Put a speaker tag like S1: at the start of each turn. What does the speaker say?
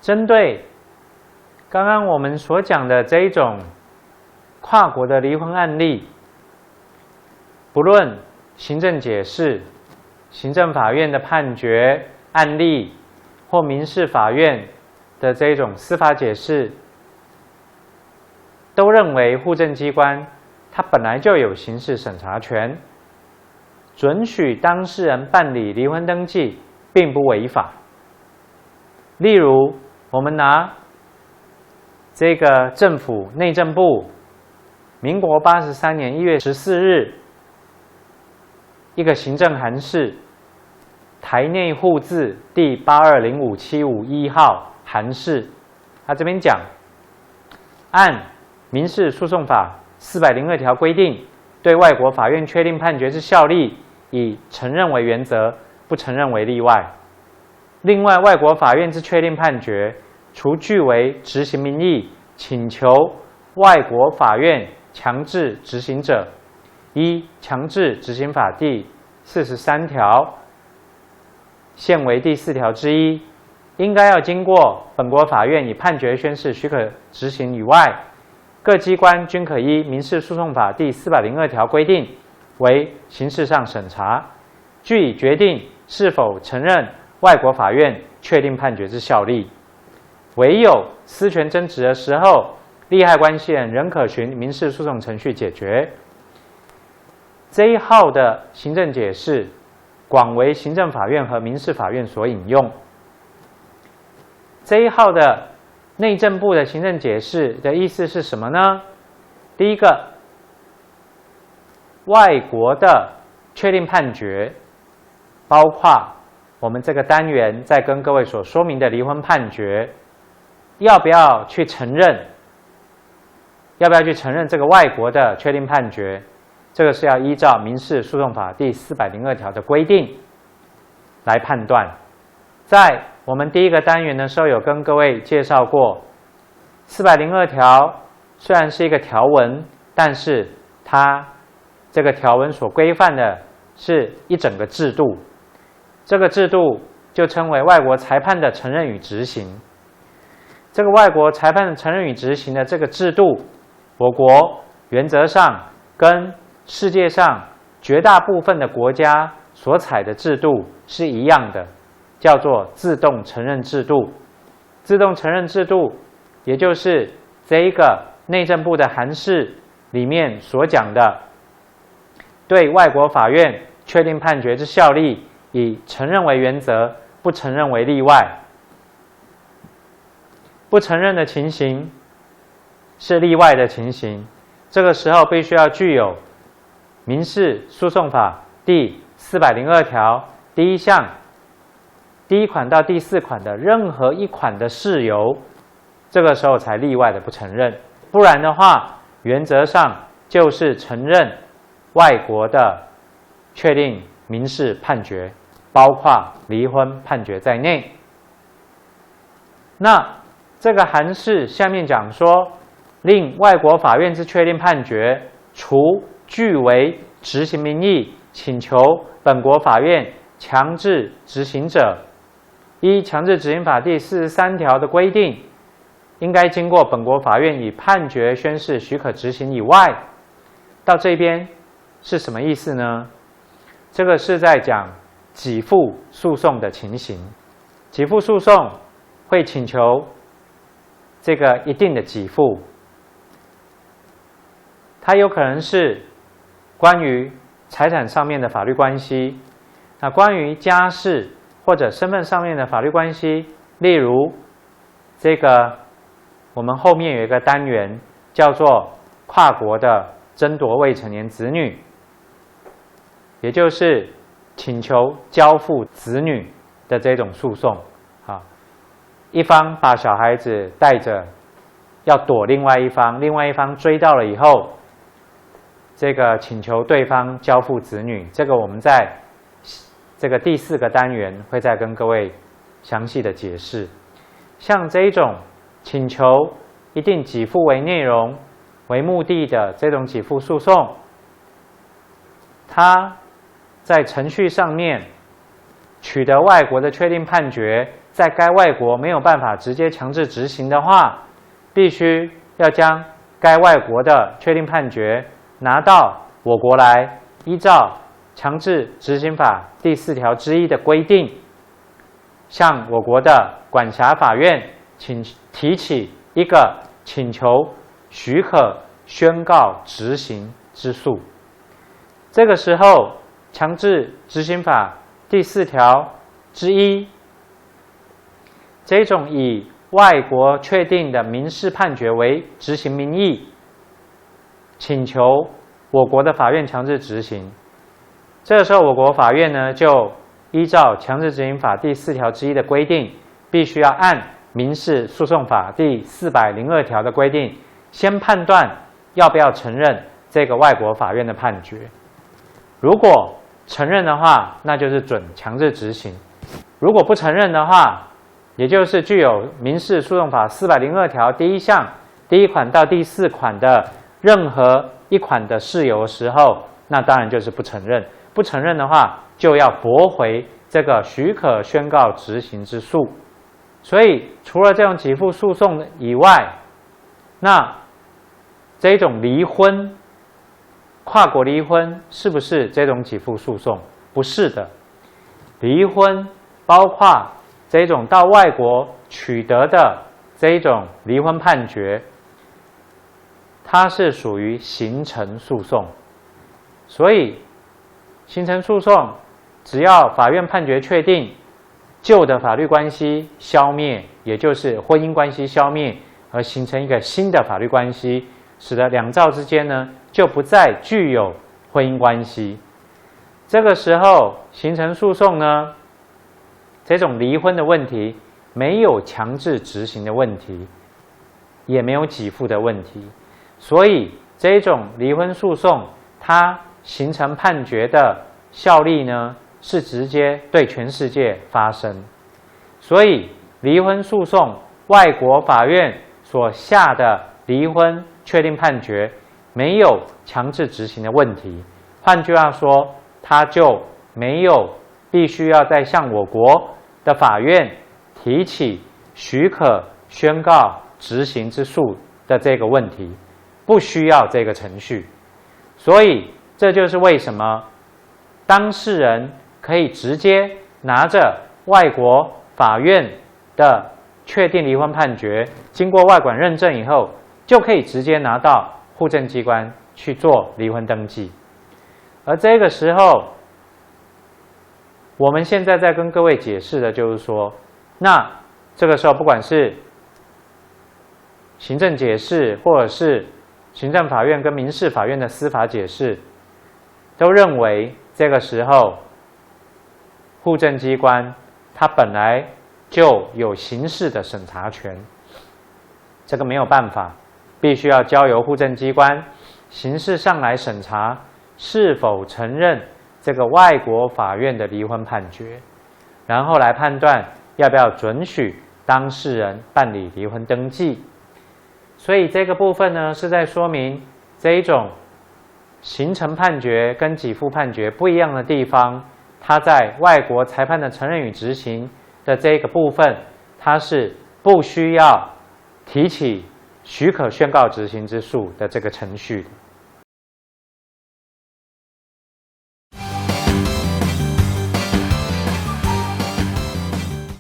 S1: 针对刚刚我们所讲的这一种跨国的离婚案例，不论行政解释、行政法院的判决案例，或民事法院的这一种司法解释，都认为户政机关它本来就有刑事审查权，准许当事人办理离婚登记并不违法。例如，我们拿这个政府内政部民国83年1月14日一个行政函释，台内户字第8205751号函释，他这边讲，按民事诉讼法402条规定，对外国法院确定判决之效力，以承认为原则，不承认为例外。另外，外国法院之确定判决，除据为执行名义请求外国法院强制执行者，依强制执行法第43条现为第4条之一，应该要经过本国法院以判决宣示许可执行以外，各机关均可依民事诉讼法第402条规定为刑事上审查，据以决定是否承认外国法院确定判决之效力。唯有私权争执的时候，利害关系人仍可循民事诉讼程序解决。这一号的行政解释广为行政法院和民事法院所引用。这一号的内政部的行政解释的意思是什么呢？第一个，外国的确定判决，包括我们这个单元在跟各位所说明的离婚判决，要不要去承认？要不要去承认这个外国的确定判决？这个是要依照民事诉讼法第402条的规定来判断。在我们第一个单元的时候，有跟各位介绍过，402条虽然是一个条文，但是它这个条文所规范的是一整个制度，这个制度就称为外国裁判的承认与执行。这个外国裁判的承认与执行的这个制度，我国原则上跟世界上绝大部分的国家所采的制度是一样的，叫做自动承认制度。自动承认制度，也就是这一个内政部的函释里面所讲的，对外国法院确定判决之效力，以承认为原则，不承认为例外。不承认的情形是例外的情形，这个时候必须要具有民事诉讼法第402条第一项第1款到第4款的任何一款的事由，这个时候才例外的不承认。不然的话，原则上就是承认外国的确定民事判决，包括离婚判决在内。那这个函释下面讲说，令外国法院之确定判决，除据为执行名义请求本国法院强制执行者，依强制执行法第43条的规定，应该经过本国法院以判决宣示许可执行以外。到这边是什么意思呢？这个是在讲给付诉讼的情形。给付诉讼会请求这个一定的给付，它有可能是关于财产上面的法律关系，那关于家事或者身份上面的法律关系，例如这个我们后面有一个单元叫做跨国的争夺未成年子女，也就是请求交付子女的这种诉讼啊。一方把小孩子带着要躲另外一方，另外一方追到了以后，这个请求对方交付子女，这个我们在这个第4个单元会再跟各位详细的解释。像这一种请求一定给付为内容为目的的这种给付诉讼，它在程序上面取得外国的确定判决，在该外国没有办法直接强制执行的话，必须要将该外国的确定判决拿到我国来，依照强制执行法第4条之1的规定，向我国的管辖法院提起一个请求许可宣告执行之诉。这个时候，强制执行法第4条之1，这种以外国确定的民事判决为执行名义，请求我国的法院强制执行。这个时候，我国法院呢，就依照强制执行法第4条之1的规定，必须要按民事诉讼法第402条的规定，先判断要不要承认这个外国法院的判决。如果承认的话，那就是准强制执行；如果不承认的话，也就是具有民事诉讼法402条第1项第1款到第4款的任何一款的事由的时候，那当然就是不承认。不承认的话，就要驳回这个许可宣告执行之诉。所以，除了这种给付诉讼以外，那这种离婚、跨国离婚是不是这种给付诉讼？不是的。离婚包括这种到外国取得的这一种离婚判决，它是属于形成诉讼。所以，形成诉讼只要法院判决确定，旧的法律关系消灭，也就是婚姻关系消灭，而形成一个新的法律关系，使得两造之间呢就不再具有婚姻关系。这个时候形成诉讼呢，这种离婚的问题没有强制执行的问题，也没有给付的问题，所以这种离婚诉讼它形成判决的效力呢，是直接对全世界发生。所以离婚诉讼，外国法院所下的离婚确定判决没有强制执行的问题。换句话说，它就没有必须要再向我国的法院提起许可宣告执行之诉的这个问题，不需要这个程序。所以这就是为什么当事人可以直接拿着外国法院的确定离婚判决，经过外管认证以后，就可以直接拿到户政机关去做离婚登记。而这个时候，我们现在在跟各位解释的就是说，那这个时候不管是行政解释，或者是行政法院跟民事法院的司法解释，都认为这个时候户政机关它本来就有刑事的审查权，这个没有办法，必须要交由户政机关刑事上来审查是否承认这个外国法院的离婚判决，然后来判断要不要准许当事人办理离婚登记。所以这个部分呢，是在说明这一种形成判决跟给付判决不一样的地方，它在外国裁判的承认与执行的这个部分，它是不需要提起许可宣告执行之诉的这个程序的。